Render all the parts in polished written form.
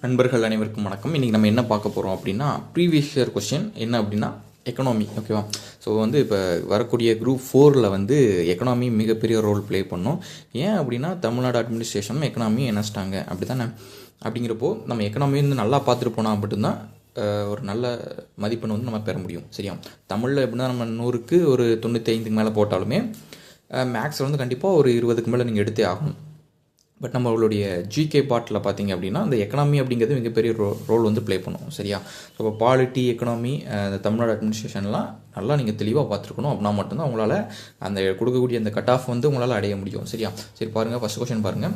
நண்பர்கள் அனைவருக்கும் வணக்கம். இன்றைக்கி நம்ம என்ன பார்க்க போகிறோம் அப்படின்னா, ப்ரீவியஸ் இயர் கொஸ்டின் என்ன அப்படின்னா எக்கனாமி. ஓகேவா? ஸோ இப்போ வரக்கூடிய குரூப் 4 எக்கனாமி மிகப்பெரிய ரோல் ப்ளே பண்ணும். ஏன் அப்படின்னா தமிழ்நாடு அட்மினிஸ்ட்ரேஷனும் எக்கனாமி இணைச்சிட்டாங்க அப்படி தானே. அப்படிங்கிறப்போ நம்ம எக்கனாமி நல்லா பார்த்துட்டு போனால் மட்டும்தான் ஒரு நல்ல மதிப்பெண் நம்ம பெற முடியும். சரியா? தமிழில் எப்படின்னா நம்ம 100க்கு ஒரு 95க்கு மேலே போட்டாலுமே மேக்ஸில் கண்டிப்பாக ஒரு 20க்கு மேலே நீங்கள் எடுத்தே ஆகணும். பட் நம்மளுடைய ஜிகே பார்ட்டில் பார்த்தீங்க அப்படின்னா அந்த எக்கனாமி அப்படிங்கிறது மிகப்பெரிய ரோல் ப்ளே பண்ணும். சரியா? ஸோ இப்போ பாலிட்டி, எக்கனாமி, இந்த தமிழ்நாடு அட்மினிஸ்ட்ரேஷன்லாம் நல்லா நீங்கள் தெளிவாக பார்த்துருக்கணும். அப்படின்னா மட்டும்தான் உங்களால் அந்த கொடுக்கக்கூடிய அந்த கட் ஆஃப் உங்களால் அடைய முடியும். சரியா? சரி பாருங்கள், ஃபஸ்ட் கொஸ்டின் பாருங்கள்.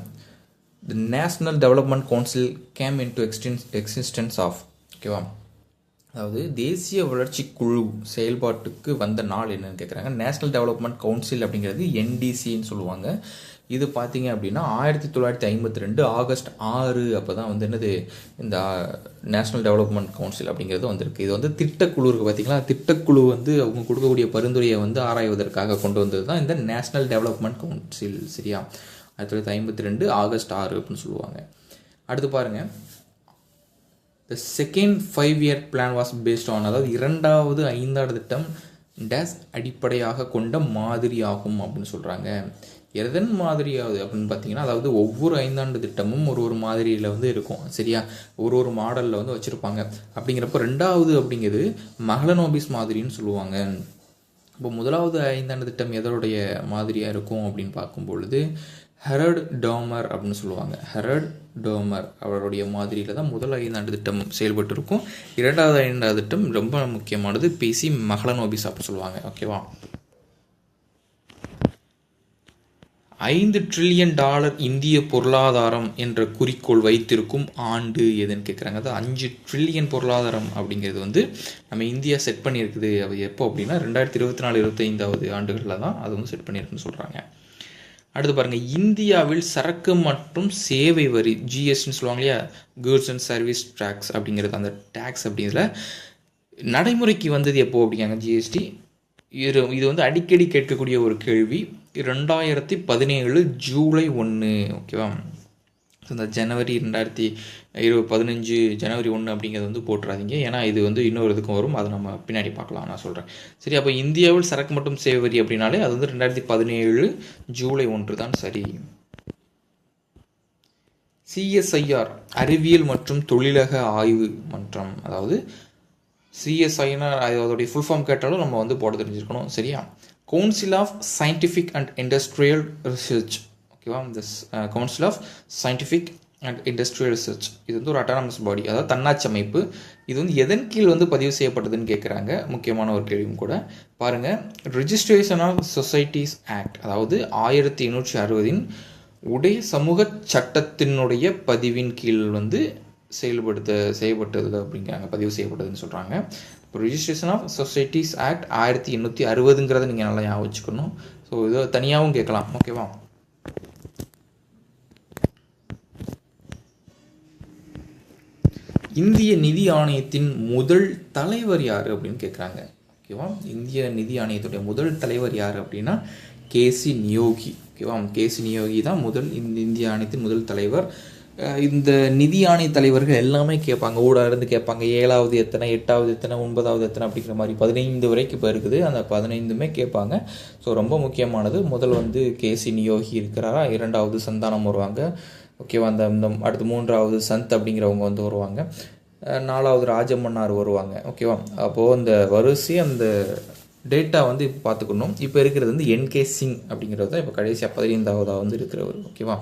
The national development council came in to existence of. ஓகேவா? அதாவது தேசிய வளர்ச்சி குழு செயல்பாட்டுக்கு வந்த நாள் என்னன்னு கேட்குறாங்க. நேஷ்னல் டெவலப்மெண்ட் கவுன்சில் அப்படிங்கிறது NDCன்னு சொல்லுவாங்க. இது பார்த்தீங்க அப்படின்னா 1952 ஆகஸ்ட் 6 அப்போ தான் என்னது இந்த நேஷ்னல் டெவலப்மெண்ட் கவுன்சில் அப்படிங்கிறது வந்திருக்கு. இது திட்டக்குழு இருக்குது பார்த்தீங்களா. திட்டக்குழு அவங்க கொடுக்கக்கூடிய பரிந்துரையை ஆராய்வதற்காக கொண்டு வந்தது தான் இந்த நேஷ்னல் டெவலப்மெண்ட் கவுன்சில். சரியா? 1952 ஆகஸ்ட் 6 அப்படின்னு சொல்லுவாங்க. அடுத்து பாருங்கள், The second 5-year plan was based on, அதாவது இரண்டாவது 5 ஆண்டு திட்டம் டேஸ் அடிப்படையாக கொண்ட மாதிரி ஆகும் அப்படின்னு சொல்கிறாங்க. எதன் மாதிரியாவது அப்படின்னு பார்த்தீங்கன்னா, அதாவது ஒவ்வொரு 5 ஆண்டு திட்டமும் ஒரு மாதிரியில் இருக்கும். சரியா? ஒரு மாடலில் வச்சுருப்பாங்க. அப்படிங்கிறப்ப ரெண்டாவது அப்படிங்கிறது மஹலனோபிஸ் மாதிரின்னு சொல்லுவாங்க. இப்போ முதலாவது 5 ஆண்டு திட்டம் எதனுடைய மாதிரியாக இருக்கும் அப்படின்னு பார்க்கும் பொழுது ஹெரட் டோமர் அப்படின்னு சொல்லுவாங்க. ஹெரட் டோமர் அவருடைய மாதிரியில் தான் முதல் 5 ஆண்டு திட்டம் செயல்பட்டு இருக்கும். இரண்டாவது 5 ஆண்டு திட்டம் ரொம்ப முக்கியமானது, பேசி மஹலனோபிஸ் அப்படின்னு சொல்லுவாங்க. ஓகேவா? $5 trillion இந்திய பொருளாதாரம் என்ற குறிக்கோள் வைத்திருக்கும் ஆண்டு எதுன்னு கேட்குறாங்க. அது 5 ட்ரில்லியன் பொருளாதாரம் அப்படிங்கிறது நம்ம இந்தியா செட் பண்ணியிருக்குது. அது எப்போ அப்படின்னா 2024-25 ஆண்டுகளில் தான் அது செட் பண்ணியிருக்குன்னு சொல்கிறாங்க. அடுத்து பாருங்கள், இந்தியாவில் சரக்கு மற்றும் சேவை வரி GSTன்னு சொல்லுவாங்க இல்லையா, கூட்ஸ் அண்ட் சர்வீஸ் டேக்ஸ் அப்படிங்கிறது, அந்த டேக்ஸ் அப்படிங்கிறதுல நடைமுறைக்கு வந்தது எப்போ அப்படிங்காங்க GST. இது அடிக்கடி கேட்கக்கூடிய ஒரு கேள்வி. 2017 ஜூலை 1. ஓகேவா? இந்த ஜனவரி 2015 ஜனவரி 1 அப்படிங்கிறது போட்டுறாதீங்க. ஏன்னா இது இன்னொரு இதுக்கும் வரும், அதை நம்ம பின்னாடி பார்க்கலாம், நான் சொல்கிறேன். சரி, அப்போ இந்தியாவில் சரக்கு மற்றும் சேவை வரி அப்படின்னாலே அது 2017 ஜூலை 1 தான். சரி. CSIR அறிவியல் மற்றும் தொழிலக ஆய்வு மன்றம், அதாவது CSIனா அதோடைய ஃபுல் ஃபார்ம் கேட்டாலும் நம்ம போட தெரிஞ்சிருக்கணும். சரியா? Council of scientific and industrial research. ஓகேவா? இந்த council of scientific and industrial research இது ஒரு அட்டானமஸ் பாடி, அதாவது தன்னாட்சி அமைப்பு. இது எதன் கீழ் பதிவு செய்யப்பட்டதுன்னு கேட்குறாங்க. முக்கியமான ஒரு கேள்வியும் கூட. பாருங்கள், ரிஜிஸ்ட்ரேஷன் ஆஃப் சொசைட்டிஸ் ஆக்ட், அதாவது 1860 உடைய சமூக சட்டத்தினுடைய பதிவின் கீழ் செய்யப்பட்டது அப்படிங்கிறாங்க, பதிவு செய்யப்பட்டதுன்னு சொல்கிறாங்க. இப்போ ரிஜிஸ்ட்ரேஷன் ஆஃப் சொசைட்டிஸ் ஆக்ட் 1860 நீங்கள் நல்லா ஞாபகம் வச்சுக்கணும். ஸோ இது தனியாகவும் கேட்கலாம். ஓகேவா? இந்திய நிதி ஆணையத்தின் முதல் தலைவர் யார் அப்படின்னு கேட்குறாங்க. ஓகேவா? இந்திய நிதி ஆணையத்துடைய முதல் தலைவர் யார் அப்படின்னா KC நியோகி. ஓகேவா? KC நியோகி தான் இந்திய ஆணையத்தின் முதல் தலைவர். இந்த நிதி ஆணைய தலைவர்கள் எல்லாமே கேட்பாங்க, ஊடாக கேட்பாங்க. 7வது எத்தனை, 8வது எத்தனை, 9வது எத்தனை அப்படிங்கிற மாதிரி 15 வரைக்கும் இப்போ இருக்குது. அந்த 15மே கேட்பாங்க. ஸோ ரொம்ப முக்கியமானது. முதல் KC நியோகி இருக்கிறாரா, 2வது சந்தானம் வருவாங்க. ஓகேவா? அந்த அடுத்து 3வது சந்த் அப்படிங்கிறவங்க வருவாங்க. 4வது ராஜமன்னார் வருவாங்க. ஓகேவா? அப்போது அந்த வரிசை அந்த டேட்டா இப்போ பார்த்துக்கணும். இப்போ இருக்கிறது NK சிங் அப்படிங்கிறது தான் இப்போ கடைசியாக 15வது இருக்கிறவர். ஓகேவா?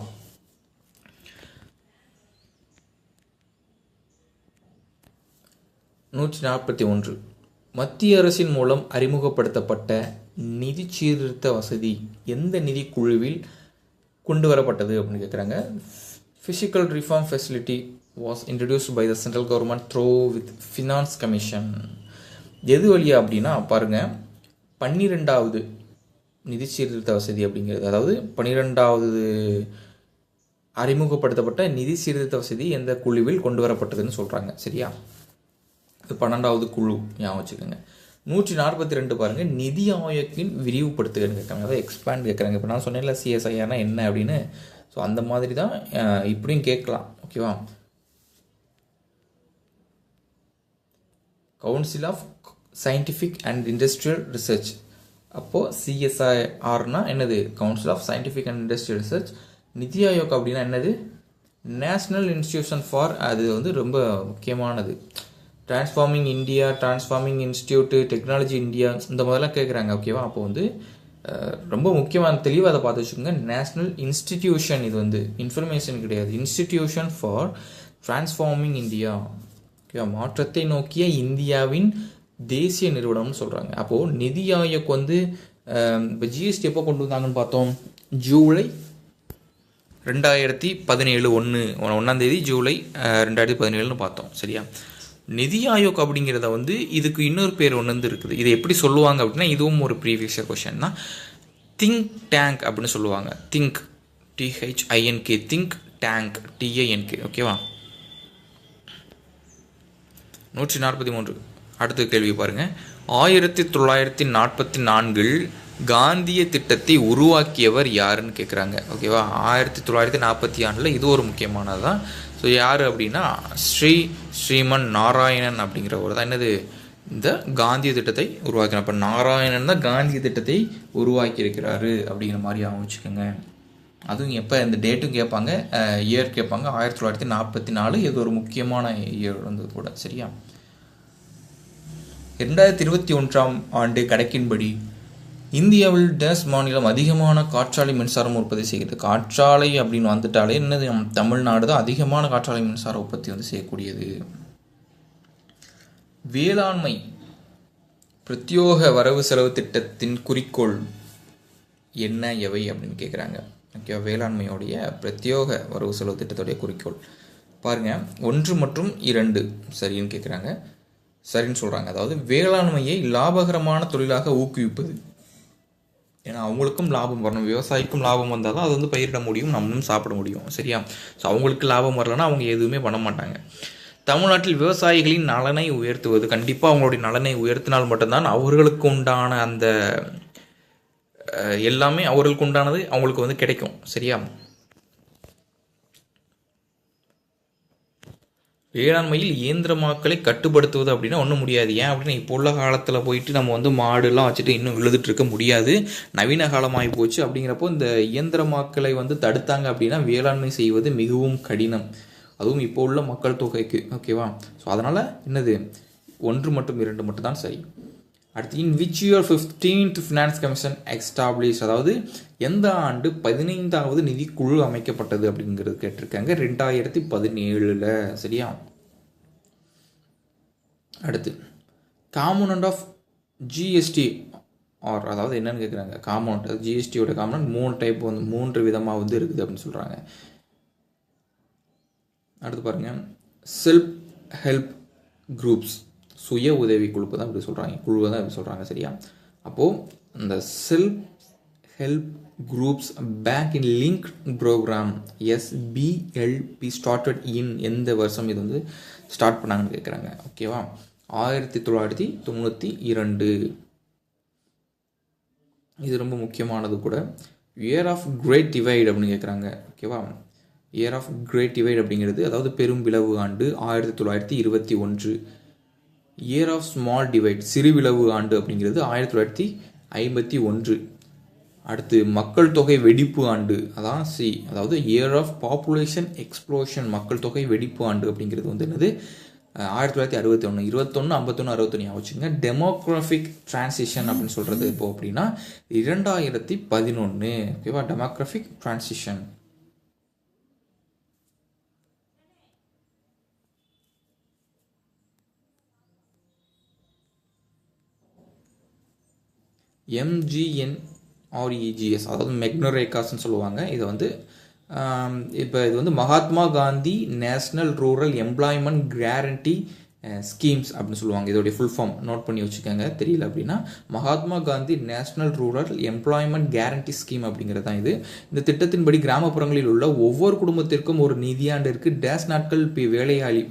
(141) மத்திய அரசின் மூலம் அறிமுகப்படுத்தப்பட்ட நிதி சீர்திருத்த வசதி எந்த நிதி குழுவில் கொண்டு வரப்பட்டது அப்படின்னு கேட்குறாங்க. Physical reform facility was introduced by the central government through with finance commission. எது வழியா அப்படின்னா பாருங்கள், 12வது நிதி சீர்திருத்த வசதி அப்படிங்கிறது, அதாவது 12வது அறிமுகப்படுத்தப்பட்ட நிதி சீர்திருத்த வசதி எந்த குழுவில் கொண்டு வரப்பட்டதுன்னு சொல்கிறாங்க. சரியா? இது 12வது குழு, ஞாபகம் வச்சுக்கோங்க. 142 பாருங்கள், நிதி ஆயோக்கின் விரிவுபடுத்துகன்னு கேட்குறாங்க, அதாவது எக்ஸ்பேண்ட் கேட்குறாங்க. இப்போ நான் சொன்னேன்ல CSIRனா என்ன அப்படின்னு. ஸோ அந்த மாதிரி தான் இப்படியும் கேட்கலாம். ஓகேவா? Council of scientific and industrial research. அப்போது CSIRனா என்னது? Council of scientific and industrial research. NITI Aayog அப்படின்னா என்னது? நேஷ்னல் இன்ஸ்டிடியூஷன் ஃபார், அது வந்து ரொம்ப முக்கியமானது. Transforming India, transforming institute, technology India, இந்த மாதிரிலாம் கேட்குறாங்க. ஓகேவா? அப்போ வந்து ரொம்ப முக்கியமான தெளிவாக அதை பார்த்து வச்சுக்கோங்க. நேஷ்னல் இன்ஸ்டிடியூஷன், இது வந்து இன்ஃபர்மேஷன் கிடையாது, இன்ஸ்டிடியூஷன் ஃபார் டிரான்ஸ்ஃபார்மிங் இந்தியா. ஓகேவா? மாற்றத்தை நோக்கிய இந்தியாவின் தேசிய நிறுவனம்னு சொல்கிறாங்க. அப்போது நிதி ஆயோக் வந்து இப்போ ஜிஎஸ்டி எப்போ கொண்டு வந்தாங்கன்னு பார்த்தோம்? ஜூலை 2017 1 ஜூலை 2017 பார்த்தோம். சரியா? நிதி ஆயோக் அப்படிங்கிறத வந்து இதுக்கு இன்னொரு பேர் ஒன்று வந்து இருக்குது. இதை எப்படி சொல்லுவாங்க அப்படின்னா, இதுவும் ஒரு ப்ரீவியஸ் கொஷின் தான். திங்க் டேங்க் அப்படின்னு சொல்லுவாங்க. Think, THINK, think tank, TANK. ஓகேவா? 143. அடுத்த கேள்வி பாருங்கள். 1944 காந்திய திட்டத்தை உருவாக்கியவர் யாருன்னு கேட்குறாங்க. ஓகேவா? 1946 இது ஒரு முக்கியமானது தான். ஸோ யார் அப்படின்னா ஸ்ரீமன் நாராயணன் அப்படிங்கிறவர் தான் என்னது இந்த காந்திய திட்டத்தை உருவாக்கினார். அப்போ நாராயணன் தான் காந்திய திட்டத்தை உருவாக்கி இருக்கிறாரு அப்படிங்கிற மாதிரி ஆரம்பிச்சுக்கோங்க. அதுவும் எப்போ இந்த டேட்டும் கேட்பாங்க, இயர் கேட்பாங்க. 1944 இது ஒரு முக்கியமான இயர் வந்து கூட. சரியா? 2021 கணக்கின்படி இந்தியாவில் டேஸ் மாநிலம் அதிகமான காற்றாலை மின்சாரம் உற்பத்தி செய்கிறது. காற்றாலை அப்படின்னு வந்துட்டாலே என்னது? தமிழ்நாடு தான் அதிகமான காற்றாலை மின்சார உற்பத்தி வந்து செய்யக்கூடியது. வேளாண்மை பிரத்யோக வரவு செலவு திட்டத்தின் குறிக்கோள் என்ன, எவை அப்படின்னு கேட்குறாங்க. ஓகே, வேளாண்மையோடைய பிரத்யோக வரவு செலவு திட்டத்துடைய குறிக்கோள் பாருங்கள். 1 மற்றும் 2 சரின்னு கேட்குறாங்க. சரின்னு சொல்கிறாங்க. அதாவது வேளாண்மையை லாபகரமான தொழிலாக ஊக்குவிப்பது. ஏன்னா அவங்களுக்கும் லாபம் வரணும், விவசாயிக்கும் லாபம் வந்தால் தான் அது வந்து பயிரிட முடியும், நம்மளும் சாப்பிட முடியும். சரியா? ஸோ அவங்களுக்கு லாபம் வரலன்னா அவங்க எதுவுமே பண்ண மாட்டாங்க. தமிழ்நாட்டில் விவசாயிகளின் நலனை உயர்த்துவது. கண்டிப்பாக அவங்களுடைய நலனை உயர்த்தினால் மட்டும்தான் அவர்களுக்கு உண்டான அந்த எல்லாமே அவர்களுக்கு உண்டானது அவங்களுக்கு வந்து கிடைக்கும். சரியா? வேளாண்மையில் இயந்திரமாக்களை கட்டுப்படுத்துவது அப்படின்னா ஒன்றும் முடியாது. ஏன் அப்படின்னா இப்போ உள்ள காலத்தில் போயிட்டு நம்ம வந்து மாடுலாம் வச்சுட்டு இன்னும் விழுதுட்டு இருக்க முடியாது, நவீன காலமாகி போச்சு. அப்படிங்கிறப்போ இந்த இயந்திரமாக்களை வந்து தடுத்தாங்க அப்படின்னா வேளாண்மை செய்வது மிகவும் கடினம், அதுவும் இப்போ உள்ள மக்கள் தொகைக்கு. ஓகேவா? ஸோ அதனால் என்னது 1 மற்றும் 2 மட்டும் தான் சரி. அடுத்து, in which year 15th finance commission establish, அதாவது எந்த ஆண்டு 15வது நிதிக்குழு அமைக்கப்பட்டது அப்படிங்கிறது கேட்டிருக்காங்க. 2017. சரியா? அடுத்து, காம்போனன்ட் ஆஃப் ஜிஎஸ்டி ஆர், அதாவது என்னன்னு கேட்குறாங்க. காம்போனன்ட், அது ஜிஎஸ்டியோட காம்போனன்ட் 3 டைப் வந்து 3 விதமாக வந்து இருக்குது அப்படின்னு சொல்கிறாங்க. அடுத்து பாருங்கள், செல்ஃப் ஹெல்ப் குரூப்ஸ், சுய உதவி குழு தான் இப்படி சொல்கிறாங்க, குழுவை தான் இப்படி சொல்கிறாங்க. சரியா? அப்போது இந்த self help groups bank linkage programme SBLP started in, எந்த வருஷம் இது வந்து ஸ்டார்ட் பண்ணாங்கன்னு கேட்குறாங்க. ஓகேவா? 1992. இது ரொம்ப முக்கியமானது கூட. இயர் ஆஃப் கிரேட் டிவைட் அப்படின்னு கேட்குறாங்க. ஓகேவா? இயர் ஆஃப் கிரேட் டிவைட் அப்படிங்கிறது அதாவது பெரும் விளைவு ஆண்டு 1921. இயர் ஆஃப் ஸ்மால் டிவைட், சிறு விளைவு ஆண்டு அப்படிங்கிறது 1951. அடுத்து, மக்கள் தொகை வெடிப்பு ஆண்டு, அதான் C, அதாவது இயர் ஆஃப் பாப்புலேஷன் எக்ஸ்ப்ளோஷன், மக்கள் தொகை வெடிப்பு ஆண்டு அப்படிங்கிறது வந்து என்னது 1961. 21, 51, 61 வச்சுங்க. டெமோக்ராஃபிக் டிரான்சிஷன் அப்படின்னு சொல்கிறது இப்போ அப்படின்னா 2011. ஓகேவா? Demographic transition. MGNREGS, அதாவது மெக்னரேகாஸ்ன்னு சொல்லுவாங்க. இதை வந்து இப்போ இது வந்து Mahatma Gandhi national rural employment guarantee schemes அப்படின்னு சொல்லுவாங்க. இதோடைய ஃபுல் ஃபார்ம் நோட் பண்ணி வச்சுக்கோங்க, தெரியல அப்படின்னா. Mahatma Gandhi national rural employment guarantee scheme அப்படிங்கிறது தான் இது. இந்த திட்டத்தின்படி கிராமப்புறங்களில் உள்ள ஒவ்வொரு குடும்பத்திற்கும் ஒரு நிதியாண்டிற்கு டேஷ் நாட்கள்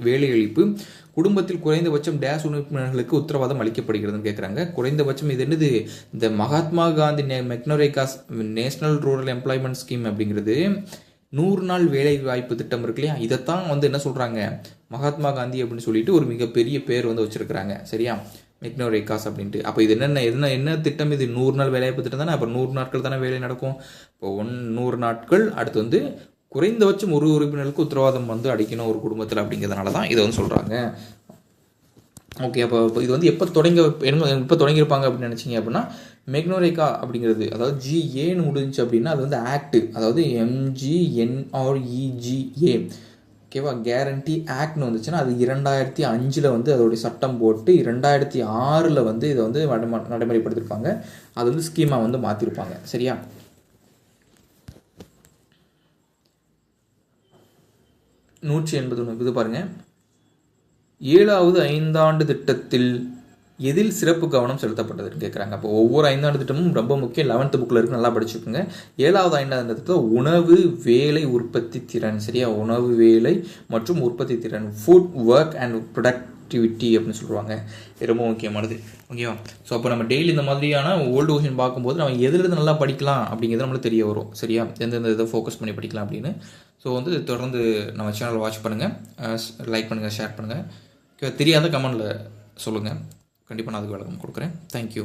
வேலையளிப்பு, குடும்பத்தில் குறைந்தபட்சம் டேஷ் உறுப்பினர்களுக்கு உத்தரவாதம் அளிக்கப்படுகிறதுன்னு கேட்குறாங்க. குறைந்தபட்சம் இது என்னது? இந்த Mahatma Gandhi MGNREGAS National Rural Employment Scheme அப்படிங்கிறது 100 நாள் வேலை வாய்ப்பு திட்டம் இருக்கு இல்லையா, இதைத்தான் வந்து என்ன சொல்கிறாங்க, மகாத்மா காந்தி அப்படின்னு சொல்லிட்டு ஒரு மிகப்பெரிய பேர் வந்து வச்சுருக்கிறாங்க. சரியா, மெக்னோரேகாஸ் அப்படின்ட்டு. அப்போ இது என்ன திட்டம்? இது 100 நாள் வேலைவாய்ப்பு திட்டம் தானே. அப்போ 100 நாட்கள் தானே வேலை நடக்கும். இப்போ 100 நாட்கள். அடுத்து வந்து குறைந்தபட்சம் ஒரு உறுப்பினருக்கு உத்தரவாதம் வந்து அளிக்கணும் ஒரு குடும்பத்தில், அப்படிங்கிறதுனால தான் இதை வந்து சொல்கிறாங்க. ஓகே, அப்போ இது வந்து எப்போ தொடங்கியிருப்பாங்க அப்படின்னு நினச்சிங்க அப்படின்னா, மெக்னோரேகா அப்படிங்கிறது, அதாவது GAன்னு முடிஞ்சு அப்படின்னா அது வந்து ஆக்ட், அதாவது MGNREGA, ஓகேவா, கேரண்டி ஆக்ட்னு வந்துச்சுன்னா அது 2005 வந்து அதோடைய சட்டம் போட்டு 2006 வந்து இதை வந்து நடைமுறைப்படுத்திருப்பாங்க. அது வந்து ஸ்கீமாக வந்து மாற்றிருப்பாங்க. சரியா, 181 இது பாருங்கள். 7வது ஐந்தாண்டு திட்டத்தில் எதில் சிறப்பு கவனம் செலுத்தப்பட்டதுன்னு கேட்குறாங்க. அப்போ ஒவ்வொரு ஐந்தாண்டு திட்டமும் ரொம்ப முக்கியம். 11th புக்கில் இருக்குது, நல்லா படிச்சுக்கோங்க. 7வது ஐந்தாண்டு திட்டத்தில் உணவு வேலை உற்பத்தி திறன். சரியா, உணவு வேலை மற்றும் உற்பத்தி திறன், ஃபுட் ஒர்க் அண்ட் ப்ரொடக்டிவிட்டி அப்படின்னு சொல்லுவாங்க. இது ரொம்ப முக்கியமானது. ஓகேவா. ஸோ அப்போ நம்ம டெய்லி இந்த மாதிரியான ஓல்டு கொஷின் பார்க்கும்போது நம்ம எதுலேருந்து நல்லா படிக்கலாம் அப்படிங்கிறது நம்மளுக்கு தெரிய வரும். சரியா, எந்தெந்த இதை ஃபோக்கஸ் பண்ணி படிக்கலாம் அப்படின்னு. ஸோ வந்து தொடர்ந்து நம்ம சேனலை வாட்ச் பண்ணுங்கள், லைக் பண்ணுங்கள், ஷேர் பண்ணுங்கள். தெரியாத கமெண்டில் சொல்லுங்கள், கண்டிப்பாக நான் அதுக்கு விளக்கம் கொடுக்குறேன். தேங்க்யூ.